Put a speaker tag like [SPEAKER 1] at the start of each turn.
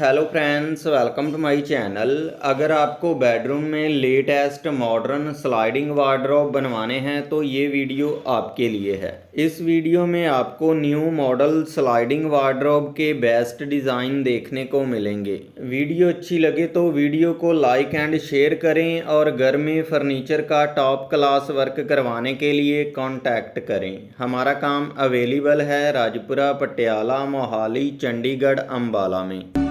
[SPEAKER 1] Hello friends, welcome to my channel. अगर आपको bedroom में लेटेस्ट मॉडर्न स्लाइडिंग वार्डरोब बनवाने हैं तो ये वीडियो आपके लिए है। इस वीडियो में आपको न्यू मॉडल स्लाइडिंग वार्डरोब के बेस्ट डिज़ाइन देखने को मिलेंगे। वीडियो अच्छी लगे तो वीडियो को लाइक एंड शेयर करें और घर में फर्नीचर का टॉप क्लास वर्क करवाने के लिए कांटेक्ट करें। हमारा काम अवेलेबल है राजपुरा, पटियाला, मोहाली, चंडीगढ़, अंबाला में।